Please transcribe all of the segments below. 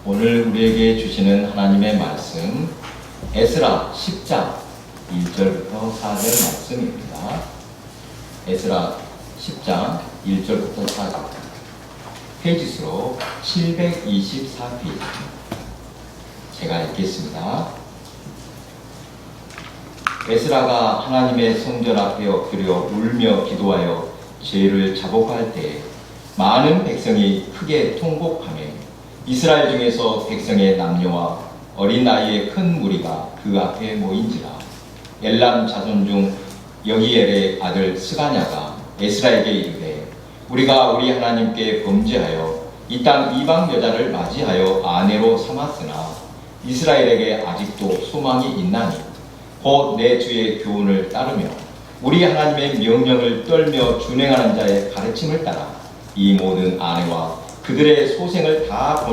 오늘 우리에게 주시는 하나님의 말씀 에스라 10장 1절부터 4절 말씀입니다. 에스라 10장 1절부터 4절, 페이지수로 724페이지. 제가 읽겠습니다. 에스라가 하나님의 성전 앞에 엎드려 울며 기도하여 죄를 자복할 때에 많은 백성이 크게 통곡하며 이스라엘 중에서 백성의 남녀와 어린 나이의 큰 무리가 그 앞에 모인지라. 엘람 자손 중 여기엘의 아들 스가냐가 에스라에게 이르되, 우리가 우리 하나님께 범죄하여 이 땅 이방 여자를 맞이하여 아내로 삼았으나 이스라엘에게 아직도 소망이 있나니 곧 내 주의 교훈을 따르며 우리 하나님의 명령을 떨며 준행하는 자의 가르침을 따라 이 모든 아내와 그들의 소생을 다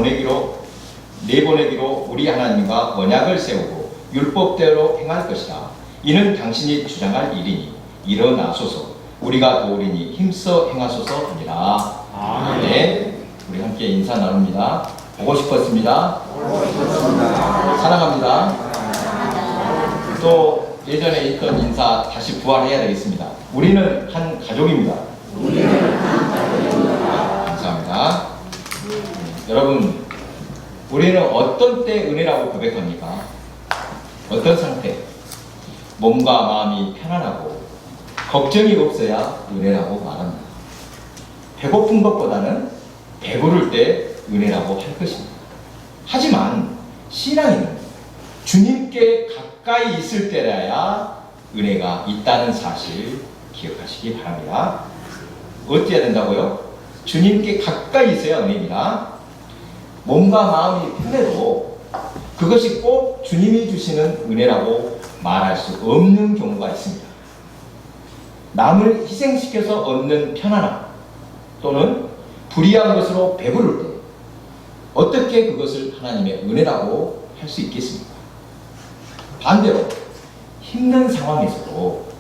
내보내기로 우리 하나님과 언약을 세우고 율법대로 행할 것이라. 이는 당신이 주장할 일이니 일어나소서, 우리가 도우리니 힘써 행하소서 하니라. 아멘. 우리 함께 인사 나눕니다. 보고 싶었습니다. 사랑합니다. 또 예전에 있던 인사 다시 부활해야 되겠습니다. 우리는 한 가족입니다. 감사합니다. 여러분, 우리는 어떤 때 은혜라고 고백합니까? 어떤 상태? 몸과 마음이 편안하고 걱정이 없어야 은혜라고 말합니다. 배고픈 것보다는 배부를 때 은혜라고 할 것입니다. 하지만 신앙인은 주님께 가까이 있을 때라야 은혜가 있다는 사실 기억하시기 바랍니다. 어찌해야 된다고요? 주님께 가까이 있어야 은혜입니다. 몸과 마음이 편해도 그것이 꼭 주님이 주시는 은혜라고 말할 수 없는 경우가 있습니다. 남을 희생시켜서 얻는 편안함 또는 불의한 것으로 배부를 때 어떻게 그것을 하나님의 은혜라고 할 수 있겠습니까? 반대로 힘든 상황에서도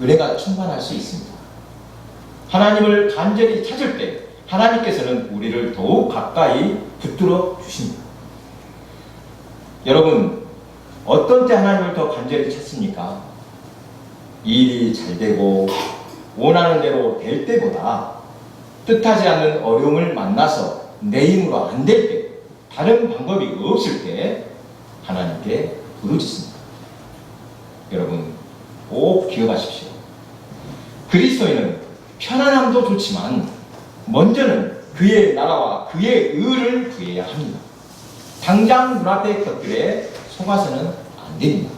은혜가 충만할 수 있습니다. 하나님을 간절히 찾을 때 하나님께서는 우리를 더욱 가까이 붙들어 주십니다. 여러분, 어떤 때 하나님을 더 간절히 찾습니까? 일이 잘 되고 원하는 대로 될 때보다 뜻하지 않는 어려움을 만나서 내 힘으로 안 될 때, 다른 방법이 없을 때 하나님께 부르짖습니다. 여러분, 꼭 기억하십시오. 그리스도인은 편안함도 좋지만 먼저는 그의 나라와 그의 의를 구해야 합니다. 당장 눈앞의 것들에 속아서는 안 됩니다.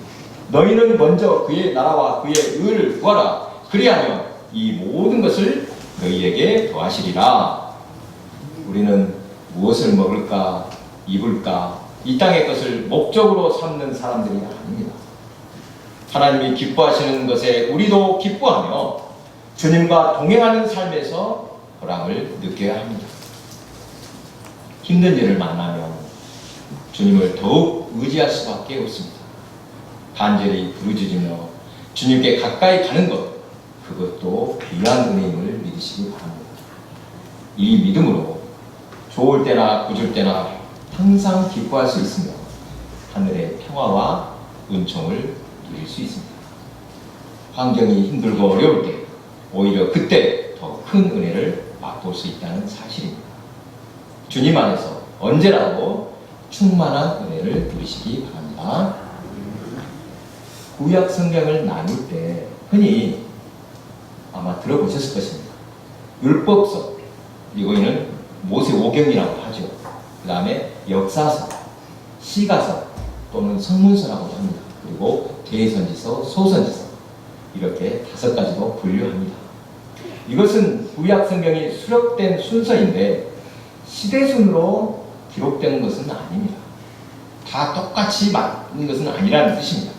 너희는 먼저 그의 나라와 그의 의를 구하라. 그리하면 이 모든 것을 너희에게 더하시리라. 우리는 무엇을 먹을까, 입을까, 이 땅의 것을 목적으로 삼는 사람들이 아닙니다. 하나님이 기뻐하시는 것에 우리도 기뻐하며 주님과 동행하는 삶에서 보람을 느껴야 합니다. 힘든 일을 만나면 주님을 더욱 의지할 수밖에 없습니다. 간절히 부르짖으며 주님께 가까이 가는 것, 그것도 귀한 은혜임을 믿으시기 바랍니다. 이 믿음으로 좋을 때나 굳을 때나 항상 기뻐할 수 있으며 하늘의 평화와 은총을 누릴 수 있습니다. 환경이 힘들고 어려울 때 오히려 그때 더 큰 은혜를 맛볼 수 있다는 사실입니다. 주님 안에서 언제라도 충만한 은혜를 누리시기 바랍니다. 구약 성경을 나눌 때 흔히 아마 들어보셨을 것입니다. 율법서, 이거는 모세오경이라고 하죠. 그 다음에 역사서, 시가서 또는 성문서라고 합니다. 그리고 대선지서, 소선지서, 이렇게 5가지로 분류합니다. 이것은 구약 성경이 수록된 순서인데 시대순으로 기록된 것은 아닙니다. 다 똑같이 맞는 것은 아니라는 뜻입니다.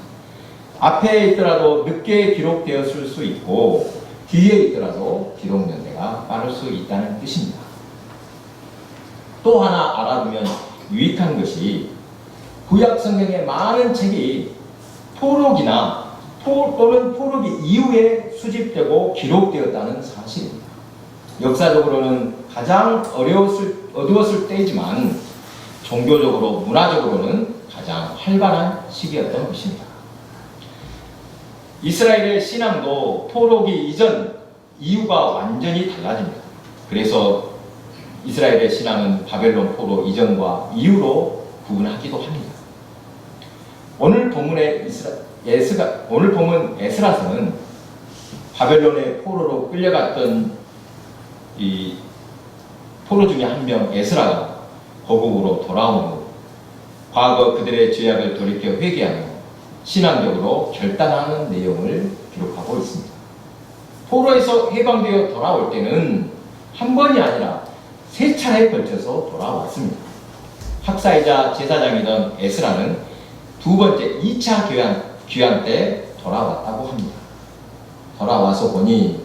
앞에 있더라도 늦게 기록되었을 수 있고 뒤에 있더라도 기록 연대가 빠를 수 있다는 뜻입니다. 또 하나 알아두면 유익한 것이 구약 성경의 많은 책이 포록이나 또는 포록이 이후에 수집되고 기록되었다는 사실입니다. 역사적으로는 가장 어두웠을 때이지만 종교적으로 문화적으로는 가장 활발한 시기였던 것입니다. 이스라엘의 신앙도 포로기 이전 이후가 완전히 달라집니다. 그래서 이스라엘의 신앙은 바벨론 포로 이전과 이후로 구분하기도 합니다. 오늘 본문 에스라서는 바벨론의 포로로 끌려갔던 이 포로 중에 한 명 에스라가 고국으로 돌아온 후 과거 그들의 죄악을 돌이켜 회개하며 신앙적으로 결단하는 내용을 기록하고 있습니다. 포로에서 해방되어 돌아올 때는 한 번이 아니라 3차례에 걸쳐서 돌아왔습니다. 학사이자 제사장이던 에스라는 2번째 2차 귀환 때 돌아왔다고 합니다. 돌아와서 보니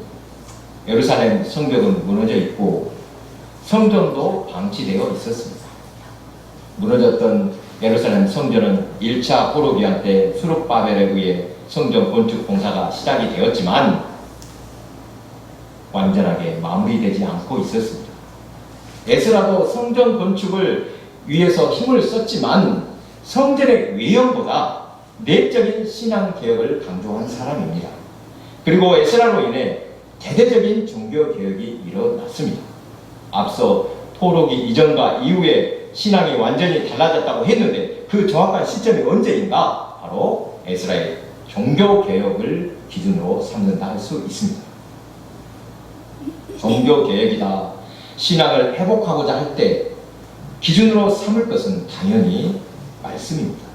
예루살렘 성벽은 무너져 있고 성전도 방치되어 있었습니다. 무너졌던 예루살렘 성전은 1차 포로 귀환 때 수룹바벨에 의해 성전 건축 공사가 시작이 되었지만 완전하게 마무리되지 않고 있었습니다. 에스라도 성전 건축을 위해서 힘을 썼지만 성전의 외형보다 내적인 신앙 개혁을 강조한 사람입니다. 그리고 에스라로 인해 대대적인 종교 개혁이 일어났습니다. 앞서 포로기 이전과 이후에 신앙이 완전히 달라졌다고 했는데 그 정확한 시점이 언제인가? 바로 에스라의 종교 개혁을 기준으로 삼는다 할 수 있습니다. 종교 개혁이다. 신앙을 회복하고자 할 때 기준으로 삼을 것은 당연히 말씀입니다.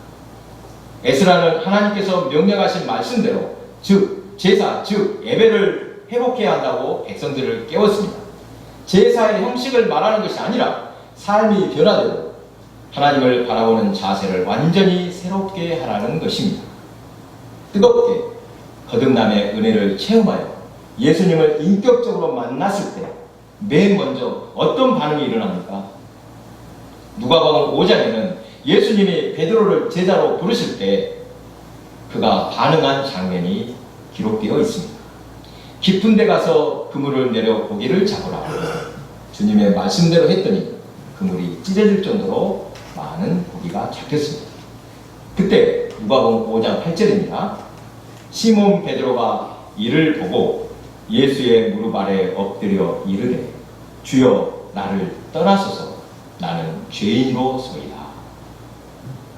에스라는 하나님께서 명령하신 말씀대로 즉 제사, 즉 예배를 회복해야 한다고 백성들을 깨웠습니다. 제사의 형식을 말하는 것이 아니라 삶이 변화되고 하나님을 바라보는 자세를 완전히 새롭게 하라는 것입니다. 뜨겁게 거듭남의 은혜를 체험하여 예수님을 인격적으로 만났을 때 맨 먼저 어떤 반응이 일어납니까? 누가복음 5장에는 예수님이 베드로를 제자로 부르실 때 그가 반응한 장면이 기록되어 있습니다. 깊은 데 가서 그물을 내려 고기를 잡으라. 주님의 말씀대로 했더니 그물이 찢어질 정도로 많은 고기가 잡혔습니다. 그때 누가복음 5장 8절입니다. 시몬 베드로가 이를 보고 예수의 무릎 아래 엎드려 이르되 주여 나를 떠나소서 나는 죄인으로소이다.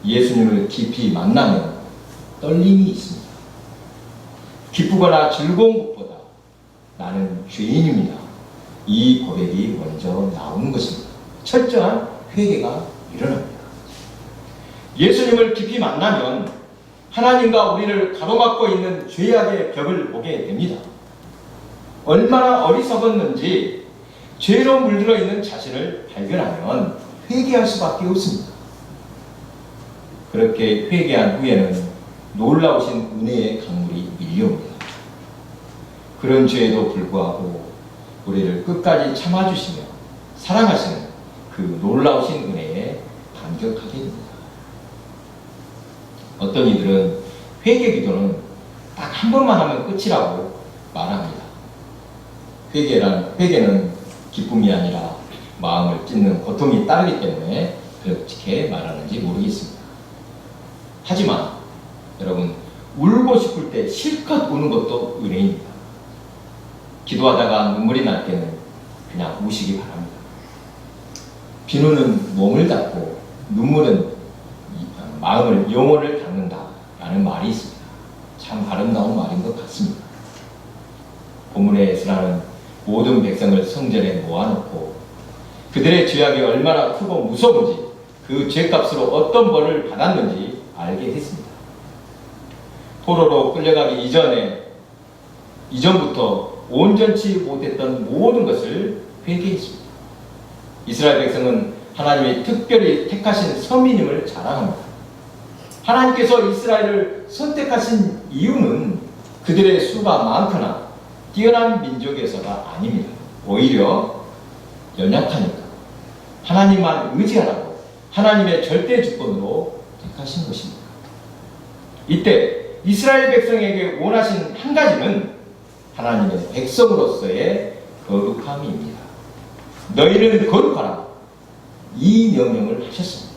예수님을 깊이 만나면 떨림이 있습니다. 기쁘거나 즐거운 것보다 나는 죄인입니다. 이 고백이 먼저 나오는 것입니다. 철저한 회개가 일어납니다. 예수님을 깊이 만나면 하나님과 우리를 가로막고 있는 죄악의 벽을 보게 됩니다. 얼마나 어리석었는지 죄로 물들어 있는 자신을 발견하면 회개할 수밖에 없습니다. 그렇게 회개한 후에는 놀라우신 은혜의 강물이 밀려옵니다. 그런 죄에도 불구하고 우리를 끝까지 참아주시며 사랑하시는 그 놀라우신 은혜에 감격하게 됩니다. 어떤 이들은 회개 기도는 딱 한 번만 하면 끝이라고 말합니다. 회개는 기쁨이 아니라 마음을 찢는 고통이 따르기 때문에 그렇게 말하는지 모르겠습니다. 하지만 여러분, 울고 싶을 때 실컷 우는 것도 은혜입니다. 기도하다가 눈물이 날 때는 그냥 우시기 바랍니다. 비누는 몸을 닦고 눈물은 마음을, 영혼을 닦는다 라는 말이 있습니다. 참 아름다운 말인 것 같습니다. 본문의 에스라는 모든 백성을 성전에 모아놓고 그들의 죄악이 얼마나 크고 무서운지 그 죄값으로 어떤 벌을 받았는지 알게 했습니다. 포로로 끌려가기 이전부터 온전치 못했던 모든 것을 회개했습니다. 이스라엘 백성은 하나님이 특별히 택하신 선민임을 자랑합니다. 하나님께서 이스라엘을 선택하신 이유는 그들의 수가 많거나 뛰어난 민족에서가 아닙니다. 오히려 연약하니까 하나님만 의지하라고 하나님의 절대 주권으로 택하신 것입니다. 이때 이스라엘 백성에게 원하신 한 가지는 하나님의 백성으로서의 거룩함입니다. 너희는 거룩하라. 이 명령을 하셨습니다.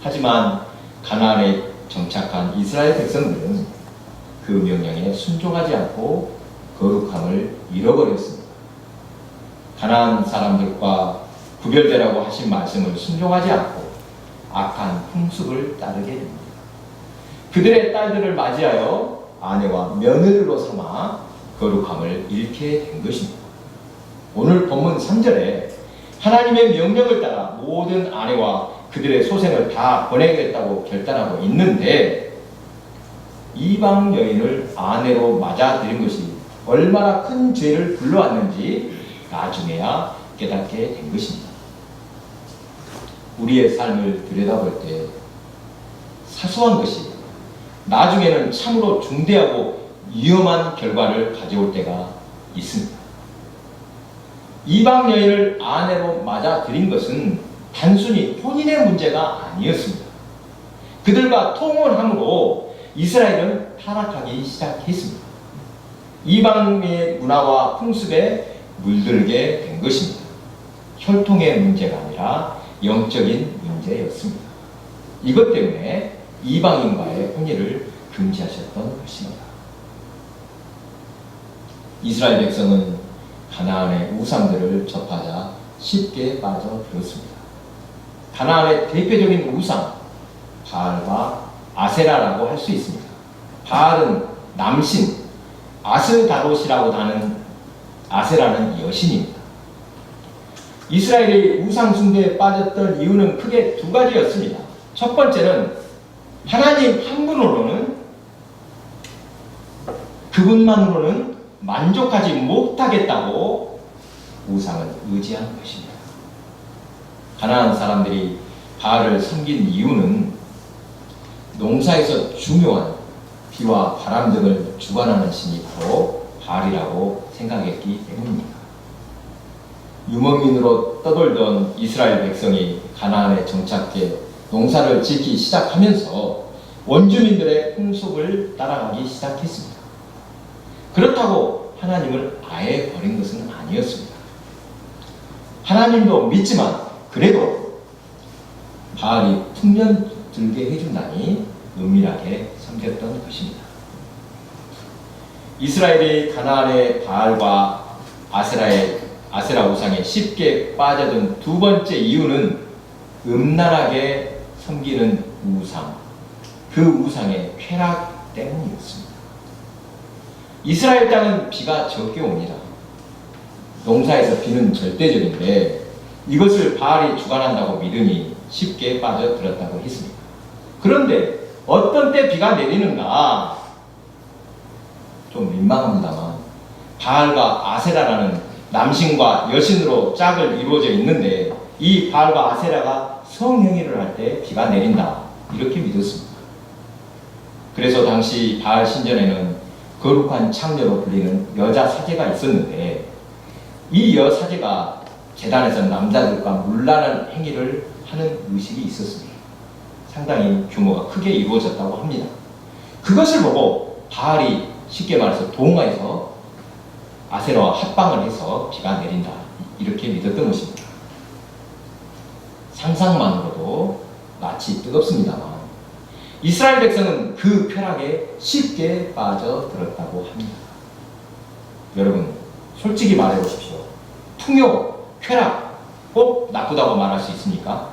하지만 가나안에 정착한 이스라엘 백성들은 그 명령에 순종하지 않고 거룩함을 잃어버렸습니다. 가나안 사람들과 구별되라고 하신 말씀을 순종하지 않고 악한 풍습을 따르게 됩니다. 그들의 딸들을 맞이하여 아내와 며느리로 삼아 거룩함을 잃게 된 것입니다. 오늘 본문 3절에 하나님의 명령을 따라 모든 아내와 그들의 소생을 다 보내겠다고 결단하고 있는데 이방 여인을 아내로 맞아들인 것이 얼마나 큰 죄를 불러왔는지 나중에야 깨닫게 된 것입니다. 우리의 삶을 들여다볼 때 사소한 것이 나중에는 참으로 중대하고 위험한 결과를 가져올 때가 있습니다. 이방 여인을 아내로 맞아들인 것은 단순히 혼인의 문제가 아니었습니다. 그들과 통혼함으로 이스라엘은 타락하기 시작했습니다. 이방의 문화와 풍습에 물들게 된 것입니다. 혈통의 문제가 아니라 영적인 문제였습니다. 이것 때문에 이방인과의 혼인을 금지하셨던 것입니다. 이스라엘 백성은 가나안의 우상들을 접하자 쉽게 빠져들었습니다. 가나안의 대표적인 우상, 바알과 아세라라고 할 수 있습니다. 바알은 남신, 아스다롯이라고 하는 아세라는 여신입니다. 이스라엘이 우상 숭배에 빠졌던 이유는 크게 두 가지였습니다. 첫 번째는 하나님 한 분으로는 그분만으로는 만족하지 못하겠다고 우상을 의지한 것입니다. 가나안 사람들이 바알을 섬긴 이유는 농사에서 중요한 비와 바람 등을 주관하는 신이 바로 바알이라고 생각했기 때문입니다. 유목민으로 떠돌던 이스라엘 백성이 가나안에 정착해 농사를 짓기 시작하면서 원주민들의 풍속을 따라가기 시작했습니다. 그렇다고 하나님을 아예 버린 것은 아니었습니다. 하나님도 믿지만 그래도 바알이 풍년 들게 해준다니 은밀하게 섬겼던 것입니다. 이스라엘이 가나안의 바알과 아세라 우상에 쉽게 빠져든 두 번째 이유는 음란하게 섬기는 우상, 그 우상의 쾌락 때문이었습니다. 이스라엘 땅은 비가 적게 옵니다. 농사에서 비는 절대적인데 이것을 바알이 주관한다고 믿으니 쉽게 빠져들었다고 했습니다. 그런데 어떤 때 비가 내리는가? 좀 민망합니다만 바알과 아세라라는 남신과 여신으로 짝을 이루어져 있는데 이 바알과 아세라가 성행위를 할 때 비가 내린다 이렇게 믿었습니다. 그래서 당시 바알 신전에는 거룩한 창녀로 불리는 여자 사제가 있었는데 이 여사제가 제단에서 남자들과 문란한 행위를 하는 의식이 있었습니다. 상당히 규모가 크게 이루어졌다고 합니다. 그것을 보고 바알이 쉽게 말해서 동화해서 아세라와 합방을 해서 비가 내린다 이렇게 믿었던 것입니다. 상상만으로도 마치 뜨겁습니다만 이스라엘 백성은 그 쾌락에 쉽게 빠져들었다고 합니다. 여러분 솔직히 말해보십시오. 풍요, 쾌락 꼭 나쁘다고 말할 수 있습니까?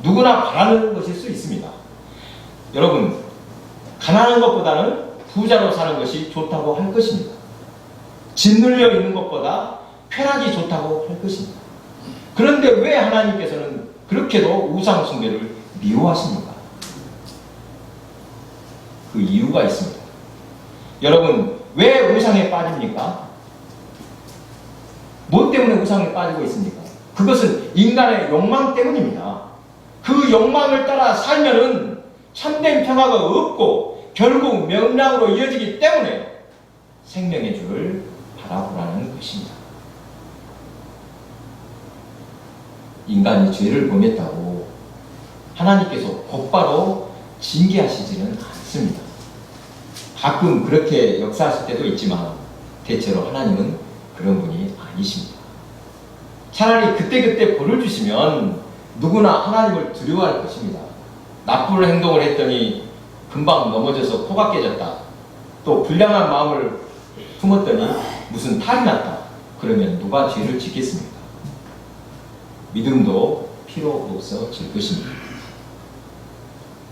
누구나 바라는 것일 수 있습니다. 여러분 가난한 것보다는 부자로 사는 것이 좋다고 할 것입니다. 짓눌려 있는 것보다 쾌락이 좋다고 할 것입니다. 그런데 왜 하나님께서는 그렇게도 우상 숭배를 미워하십니까? 그 이유가 있습니다. 여러분 왜 우상에 빠집니까? 뭐 때문에 우상에 빠지고 있습니까? 그것은 인간의 욕망 때문입니다. 그 욕망을 따라 살면은 참된 평화가 없고 결국 명랑으로 이어지기 때문에 생명의 주를 바라보라는 것입니다. 인간이 죄를 범했다고 하나님께서 곧바로 징계하시지는 않습니다. 가끔 그렇게 역사하실 때도 있지만 대체로 하나님은 그런 분이 아니십니다. 차라리 그때그때 벌을 주시면 누구나 하나님을 두려워할 것입니다. 나쁜 행동을 했더니 금방 넘어져서 코가 깨졌다. 또 불량한 마음을 품었더니 무슨 탈이 났다. 그러면 누가 죄를 짓겠습니까? 믿음도 필요 없어질 것입니다.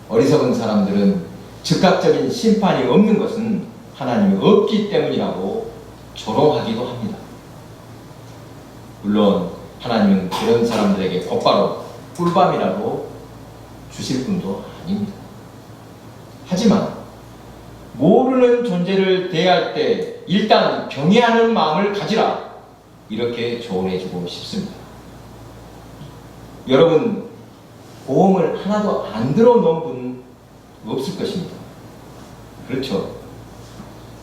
어리석은 사람들은 즉각적인 심판이 없는 것은 하나님이 없기 때문이라고 조롱하기도 합니다. 물론 하나님은 그런 사람들에게 곧바로 꿀밤이라도 주실 분도 아닙니다. 하지만 모르는 존재를 대할 때 일단 경외하는 마음을 가지라, 이렇게 조언해주고 싶습니다. 여러분, 보험을 하나도 안 들어놓은 분 없을 것입니다. 그렇죠?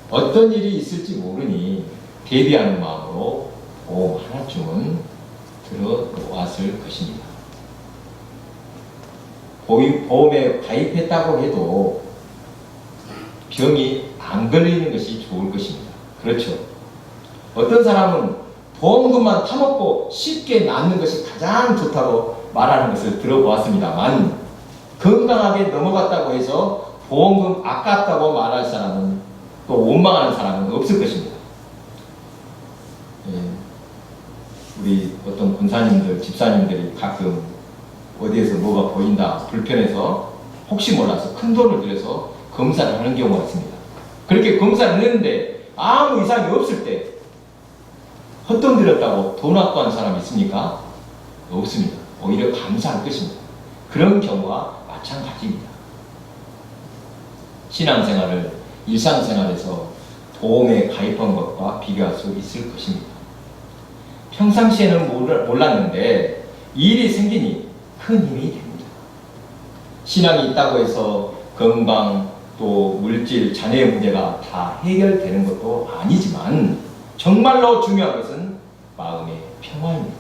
어떤 일이 있을지 모르니 대비하는 마음으로 보험 하나쯤은 들어놓았을 것입니다. 보험에 가입했다고 해도 병이 안 걸리는 것이 좋을 것입니다. 그렇죠? 어떤 사람은 보험금만 타먹고 쉽게 낫는 것이 가장 좋다고 말하는 것을 들어보았습니다만, 건강하게 넘어갔다고 해서 보험금 아깝다고 말할 사람은, 또 원망하는 사람은 없을 것입니다. 예, 우리 어떤 권사님들, 집사님들이 가끔 어디에서 뭐가 보인다, 불편해서 혹시 몰라서 큰 돈을 들여서 검사를 하는 경우가 있습니다. 그렇게 검사를 했는데 아무 이상이 없을 때 헛돈 들였다고 돈 아까운 한 사람이 있습니까? 없습니다. 오히려 감사할 것입니다. 그런 경우와 마찬가지입니다. 신앙생활을 일상생활에서 보험에 가입한 것과 비교할 수 있을 것입니다. 평상시에는 몰랐는데 일이 생기니 큰 힘이 됩니다. 신앙이 있다고 해서 건강, 또 물질, 자녀의 문제가 다 해결되는 것도 아니지만 정말로 중요한 것은 마음의 평화입니다.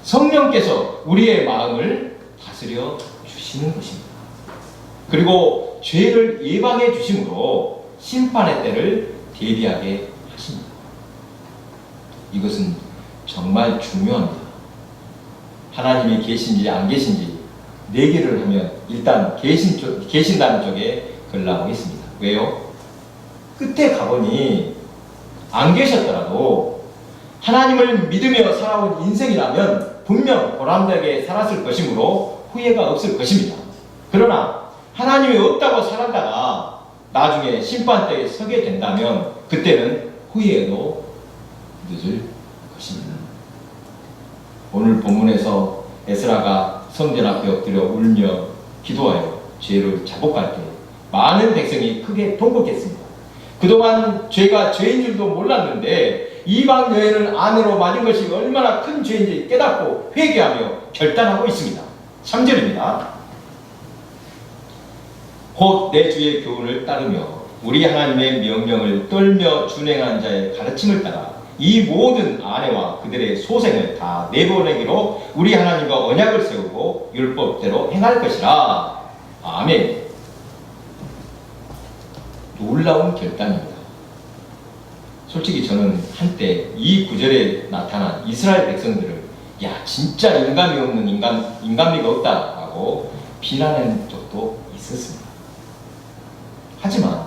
성령께서 우리의 마음을 다스려 주시는 것입니다. 그리고 죄를 예방해 주심으로 심판의 때를 대비하게 하십니다. 이것은 정말 중요합니다. 하나님이 계신지 안 계신지 내기를 하면 일단 계신다는 쪽에 걸러보겠습니다. 왜요? 끝에 가보니 안 계셨더라도 하나님을 믿으며 살아온 인생이라면 분명 보람되게 살았을 것이므로 후회가 없을 것입니다. 그러나 하나님이 없다고 살았다가 나중에 심판대에 서게 된다면 그때는 후회해도 늦을 것입니다. 오늘 본문에서 에스라가 성전 앞에 엎드려 울며 기도하여 죄를 자복할 때 많은 백성이 크게 통곡했습니다. 그동안 죄가 죄인 줄도 몰랐는데 이방 여인을 아내로 맞은 것이 얼마나 큰 죄인지 깨닫고 회개하며 결단하고 있습니다. 3절입니다. 곧 내 주의 교훈을 따르며 우리 하나님의 명령을 떨며 준행하는 자의 가르침을 따라 이 모든 아내와 그들의 소생을 다 내보내기로 우리 하나님과 언약을 세우고 율법대로 행할 것이라. 아멘. 놀라운 결단입니다. 솔직히 저는 한때 이 구절에 나타난 이스라엘 백성들을 야 진짜 인감이 없는 인간미가 없다라고 비난한 적도 있었습니다. 하지만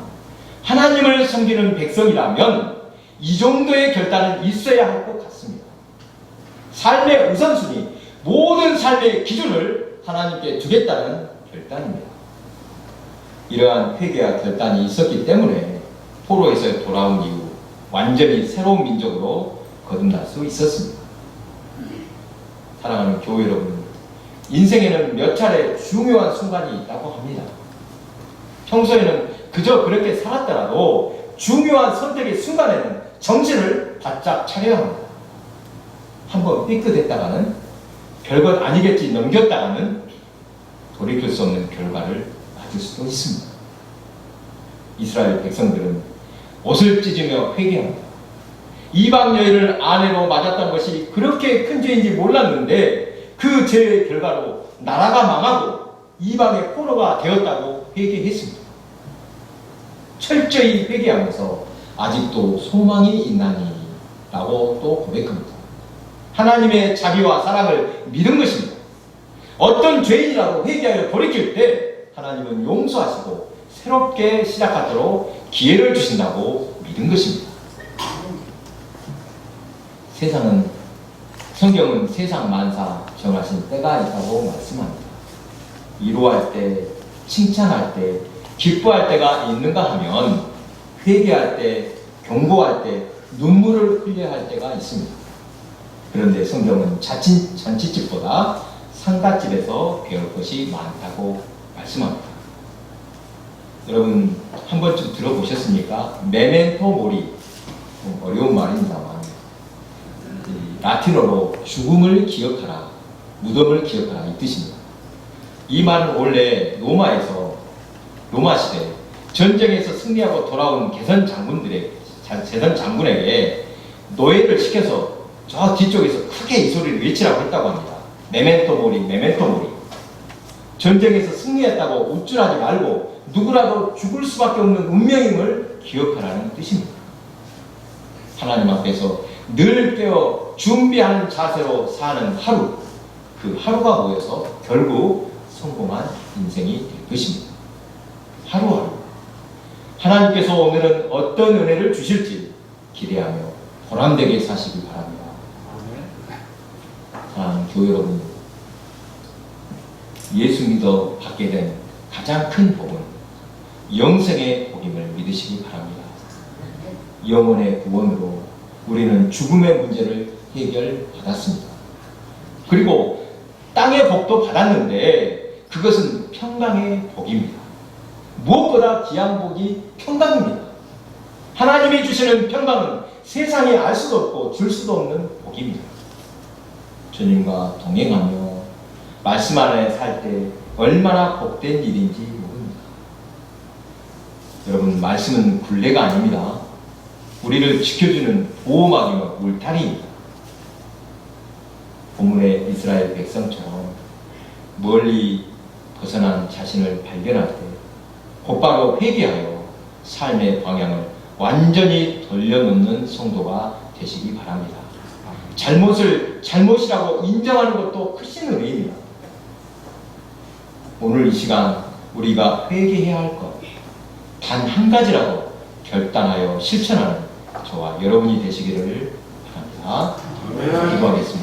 하나님을 섬기는 백성이라면 이 정도의 결단은 있어야 할 것 같습니다. 삶의 우선순위, 모든 삶의 기준을 하나님께 두겠다는 결단입니다. 이러한 회개와 결단이 있었기 때문에 포로에서 돌아온 이후 완전히 새로운 민족으로 거듭날 수 있었습니다. 사랑하는 교회 여러분, 인생에는 몇 차례 중요한 순간이 있다고 합니다. 평소에는 그저 그렇게 살았더라도 중요한 선택의 순간에는 정신을 바짝 차려야 합니다. 한번 삐끗했다가는 별것 아니겠지 넘겼다가는 돌이킬 수 없는 결과를 맞을 수도 있습니다. 이스라엘 백성들은 옷을 찢으며 회개합니다. 이방 여인을 아내로 맞았던 것이 그렇게 큰 죄인지 몰랐는데 그 죄의 결과로 나라가 망하고 이방의 포로가 되었다고 회개했습니다. 철저히 회개하면서 아직도 소망이 있나니 라고 또 고백합니다. 하나님의 자비와 사랑을 믿은 것입니다. 어떤 죄인이라도 회개하여 돌이킬 때 하나님은 용서하시고 새롭게 시작하도록 기회를 주신다고 믿은 것입니다. 성경은 세상 만사 정하신 때가 있다고 말씀합니다. 위로할 때, 칭찬할 때, 기뻐할 때가 있는가 하면 회개할 때, 경고할 때, 눈물을 흘려야 할 때가 있습니다. 그런데 성경은 잔치집보다 상갓집에서 배울 것이 많다고 말씀합니다. 여러분 한 번쯤 들어보셨습니까? 메멘토 모리, 어려운 말입니다만 라틴어로 죽음을 기억하라, 무덤을 기억하라 이 뜻입니다. 이 말은 원래 로마 시대 전쟁에서 승리하고 돌아온 개선 장군에게 노예를 시켜서 저 뒤쪽에서 크게 이 소리를 외치라고 했다고 합니다. 메멘토 모리, 메멘토 모리. 전쟁에서 승리했다고 우쭐하지 말고 누구라도 죽을 수밖에 없는 운명임을 기억하라는 뜻입니다. 하나님 앞에서 늘 깨어 준비하는 자세로 사는 하루, 그 하루가 모여서 결국 성공한 인생이 될 것입니다. 하루하루 하나님께서 오늘은 어떤 은혜를 주실지 기대하며 보람되게 사시기 바랍니다. 사랑하는 교회 여러분, 예수 믿어 받게 된 가장 큰 복은 영생의 복임을 믿으시기 바랍니다. 영혼의 구원으로 우리는 죽음의 문제를 해결받았습니다. 그리고 땅의 복도 받았는데 그것은 평강의 복입니다. 무엇보다 귀한 복이 평강입니다. 하나님이 주시는 평강은 세상에 알 수도 없고 줄 수도 없는 복입니다. 주님과 동행하며 말씀 안에 살 때 얼마나 복된 일인지 모릅니다. 여러분, 말씀은 굴레가 아닙니다. 우리를 지켜주는 보호막이며 울타리입니다. 본문의 이스라엘 백성처럼 멀리 벗어난 자신을 발견할 때 곧바로 회개하여 삶의 방향을 완전히 돌려놓는 성도가 되시기 바랍니다. 잘못을 잘못이라고 인정하는 것도 크신 은혜입니다. 오늘 이 시간 우리가 회개해야 할 것 단 한 가지라도 결단하여 실천하는 저와 여러분이 되시기를 바랍니다. 기도하겠습니다.